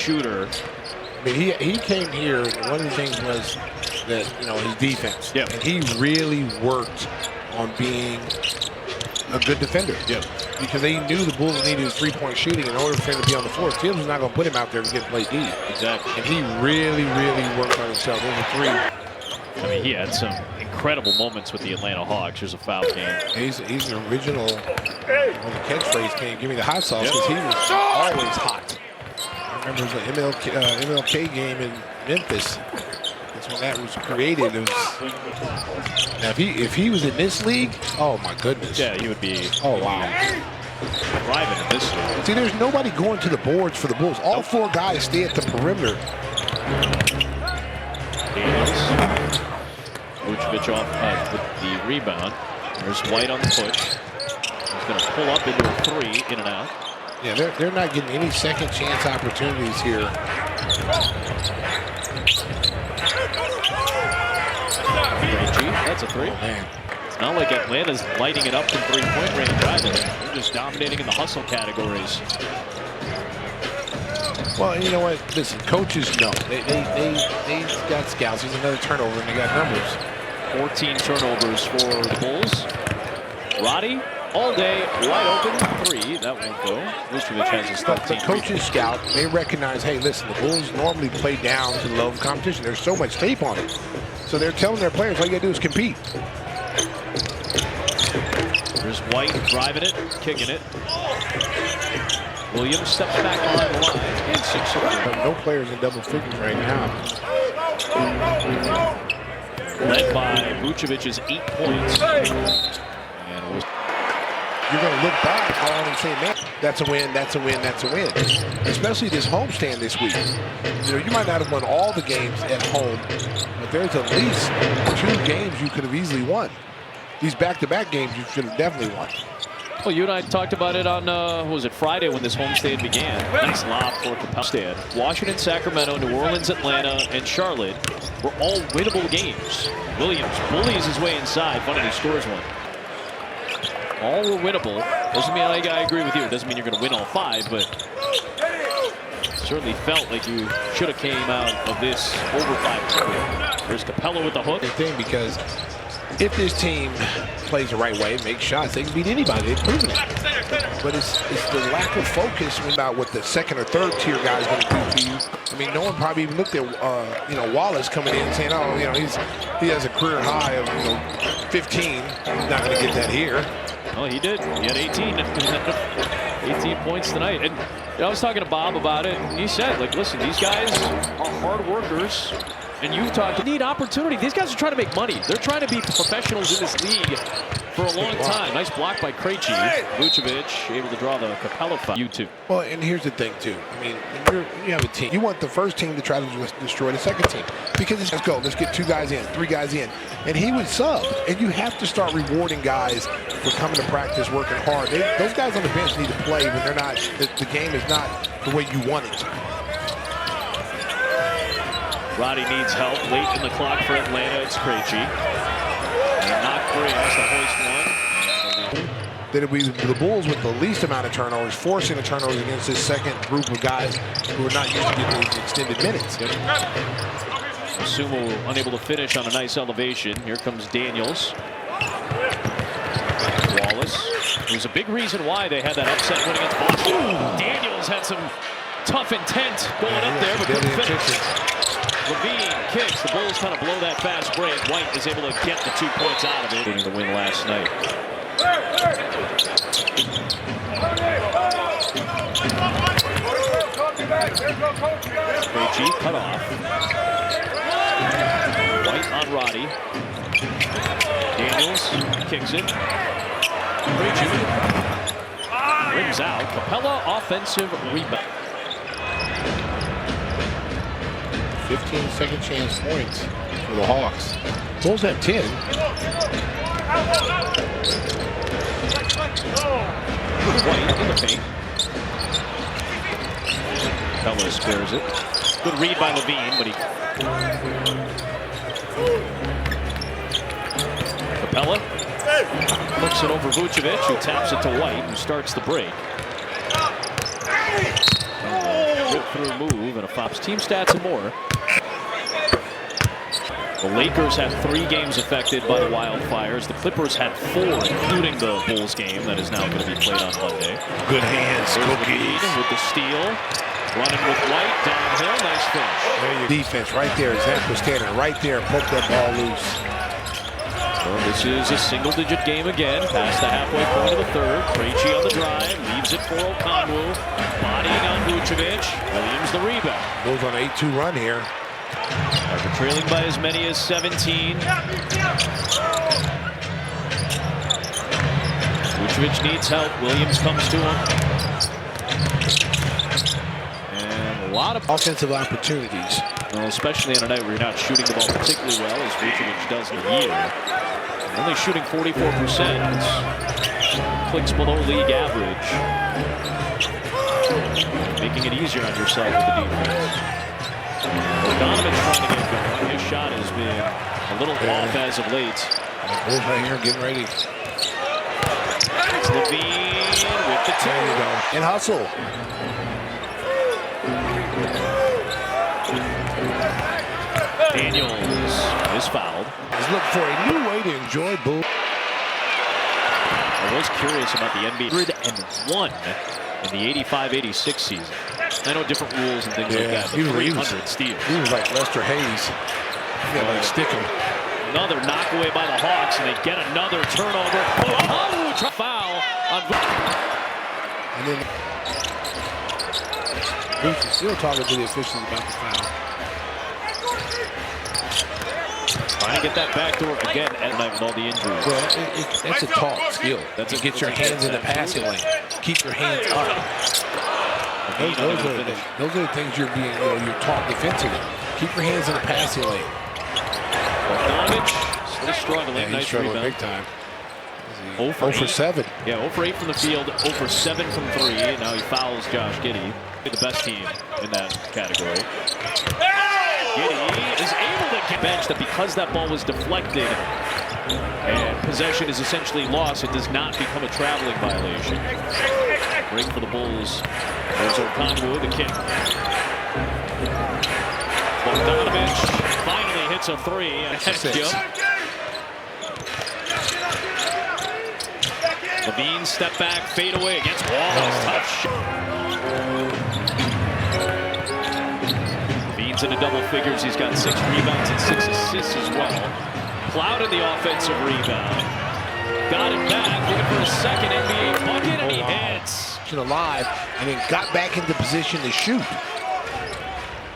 shooter. I mean, he came here, and one of the things was that, his defense. Yeah. And he really worked on being a good defender. Yeah. Because they knew the Bulls needed his three-point shooting in order for him to be on the floor. Tibbs was not going to put him out there to get play D. Exactly. And he really, really worked on himself. There's a three. I mean, he had some incredible moments with the Atlanta Hawks. There's a foul game. He's an original when the catchphrase came, give me the hot sauce, because he was always hot. I remember it was an MLK game in Memphis. That's when that was created. It was, now, if he was in this league, oh my goodness. Yeah, he would be. Oh wow. Thriving in this league. See, there's nobody going to the boards for the Bulls. All four guys stay at the perimeter. Vucevic off with the rebound. There's White on the push. He's going to pull up into a three, in and out. Yeah, they're not getting any second chance opportunities here. Krejci, that's a three. Oh, man. It's not like Atlanta's lighting it up from three-point range either. They're just dominating in the hustle categories. Well, you know what? Listen, coaches know. They got scouts. There's another turnover, and they got numbers. 14 turnovers for the Bulls. Roddy, all day, wide open, three. That won't go. Vucevic has his 13th. The coaches scout, they recognize, hey, listen, the Bulls normally play down to the level of competition. There's so much tape on it. So they're telling their players, all you got to do is compete. There's White driving it, kicking it. Williams steps back on the line. And 6-4. No players in double figures right now. Led by Vucevic's 8 points. And it was You're going to look back on and say, man, that's a win, that's a win, that's a win. Especially this homestand this week. You might not have won all the games at home, but there's at least 2 games you could have easily won. These back-to-back games you should have definitely won. well, you and I talked about it on, what was it, Friday when this homestand began. Nice lob for Capella. Washington, Sacramento, New Orleans, Atlanta, and Charlotte were all winnable games. Williams bullies his way inside. Funny, he scores one. All were winnable. Doesn't mean I agree with you. It doesn't mean you're going to win all 5, but certainly felt like you should have came out of this over 5. There's Capella with the hook. Good thing, because if this team plays the right way and makes shots, they can beat anybody. They've proven it. But it's the lack of focus about what the second or third tier guy is going to do to you. I mean, no one probably even looked at Wallace coming in and saying, oh, he has a career high of 15. He's not going to get that here. Well, he did. He had 18. 18 points tonight. And I was talking to Bob about it, and he said, like, listen, these guys are hard workers. And you've talked, you need opportunity. These guys are trying to make money. They're trying to be professionals in this league for a long time. Nice block by Krejci. Vucevic able to draw the Capella foul. You too. Well, and here's the thing, too. I mean, when you have a team, you want the first team to try to destroy the second team. Because let's go. Let's get 2 guys in, 3 guys in. And he would sub. And you have to start rewarding guys for coming to practice, working hard. Those guys on the bench need to play when they're not, the game is not the way you want it. Roddy needs help late in the clock for Atlanta. It's Krejci. And not free. That's the hoist one. That it was the Bulls with the least amount of turnovers, forcing the turnovers against this second group of guys who are not used to getting these extended minutes. Sumo unable to finish on a nice elevation. Here comes Daniels. Wallace. It was a big reason why they had that upset win against Boston. Daniels had some tough intent going up there, but couldn't finish. Levine kicks. The Bulls kind of blow that fast break. White is able to get the 2 points out of it. Getting the win last night. Krejci cut off. White on Roddy. Daniels kicks it. Krejci brings out. Capella offensive rebound. 15 second chance points for the Hawks. Bulls have 10. White in the paint. Capella squares it. Good read by Levine, but he... Capella looks it over Vucevic, who taps it to White, who starts the break. follow-through move and a Fops team stats and more. The Lakers had 3 games affected by the wildfires. The Clippers had 4, including the Bulls game that is now going to be played on Monday. Good hands, Cookies. With the steal. Running with White, downhill, nice finish. There you defense right there. Zach was standing right there and poked that ball loose. Well, this is a single-digit game again. Past the halfway point of the third. Krejci on the drive, leaves it for Okongwu. Bodying on Vucevic. Williams the rebound. Goes on an 8-2 run here. After trailing by as many as 17. Vucevic needs help. Williams comes to him. And a lot of offensive opportunities. Well, especially on a night where you're not shooting the ball particularly well, as Vucevic does in the year. Only shooting 44%. Clicks below league average. Making it easier on yourself with the defense. Bogdanovic trying to get going. His shot has been a little off as of late. Bulls right here getting ready. It's LaVine with the 2. There you go. And hustle. Daniels is fouled. He's looking for a new way to enjoy Bulls. I was curious about the NBA 101 in the 85-86 season. I know different rules and things like that. But 300 steals. He was like Lester Hayes. He got like sticking. Another knockaway by the Hawks, and they get another turnover. Oh, foul on. And then Bruce is still talking to the officials about the foul. Trying to get that back door again at night with all the injuries. Well, that's a talk skill. That's to get your hands in the passing lane. Keep your hands up. Those are the things you're taught defensively. Keep your hands in the passing lane. Bogdanovic still struggling. Yeah, nice struggling rebound. big time. 0 for 7. Yeah, 0 for 8 from the field, 0 for 7 from 3. And now he fouls Josh Giddey. The best team in that category. Giddey is able to get benched that because that ball was deflected and possession is essentially lost, it does not become a traveling violation. Break for the Bulls. There's Okongwu, the kick. Bogdanovic finally hits a 3. LaVine step back, fade away against Wallace. Tough shot. LaVine's into double figures. He's got 6 rebounds and 6 assists as well. Plowed in the offensive rebound. Got it back, looking for a second NBA bucket, and he hits. Alive, and then got back into position to shoot.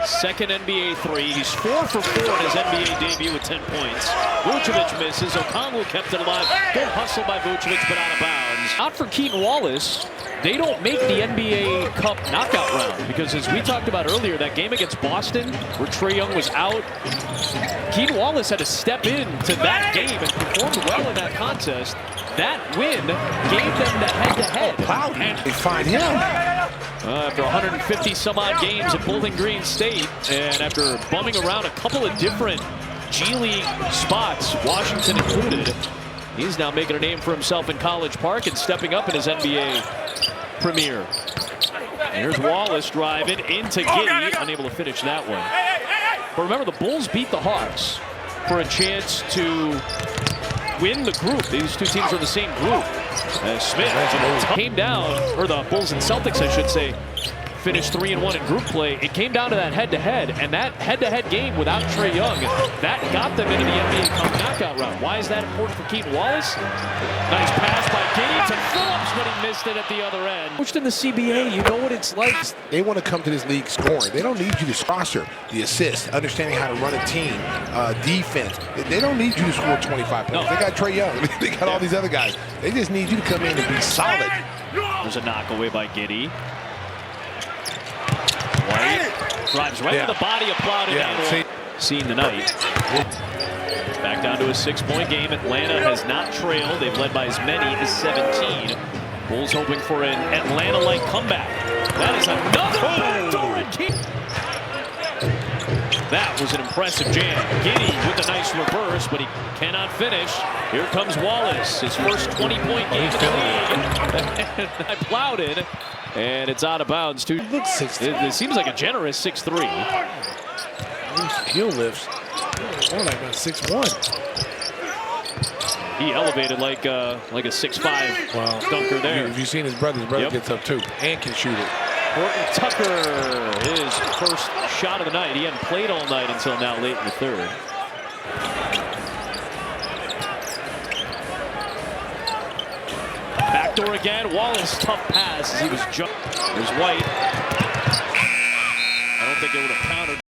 Second NBA 3. He's 4 for 4 in his NBA debut with 10 points. Vucevic misses. Okongwu kept it alive. Good hustle by Vucevic, but out of bounds. Out for Keaton Wallace. They don't make the NBA Cup knockout round because, as we talked about earlier, that game against Boston where Trae Young was out, Keaton Wallace had to step into that game and performed well in that contest. That win gave them the head-to-head. Wow, and they find him. After 150 some odd games at Bowling Green State, and after bumming around a couple of different G League spots, Washington included, he's now making a name for himself in College Park and stepping up in his NBA premiere. Here's Wallace driving into Giddey, unable to finish that one. But remember, the Bulls beat the Hawks for a chance to win the group. These two teams are the same group. Smith came down, or the Bulls and Celtics, I should say, finished 3-1 in group play. It came down to that head-to-head, and that head-to-head game without Trae Young, that got them into the NBA Cup knockout round. Why is that important for Keaton Wallace? Nice pass by Giddey to Phillips, but he missed it at the other end. Coached in the CBA, you know what it's like. They want to come to this league scoring. They don't need you to sponsor the assist, understanding how to run a team, defense. They don't need you to score 25 points. No. They got Trae Young. They got all these other guys. They just need you to come in and be solid. There's a knockaway by Giddey. White drives right to the body of Plowden. Seen tonight. Back down to a 6-point game. Atlanta has not trailed. They've led by as many as 17. Bulls hoping for an Atlanta-like comeback. That is another backdoor and keep. That was an impressive jam. Giddey with a nice reverse, but he cannot finish. Here comes Wallace, his first 20-point game of the league. Plowden And it's out of bounds. Looks 6'3". It seems like a generous 6'3". Heel lifts. More like about 6'1". He elevated like a 6'5" dunker there. If you've seen his brother Yep. gets up too and can shoot it. Horton Tucker, his first shot of the night. He hadn't played all night until now, late in the third. Backdoor again. Wallace, tough pass as he was jumped. There's White. I don't think it would have counted.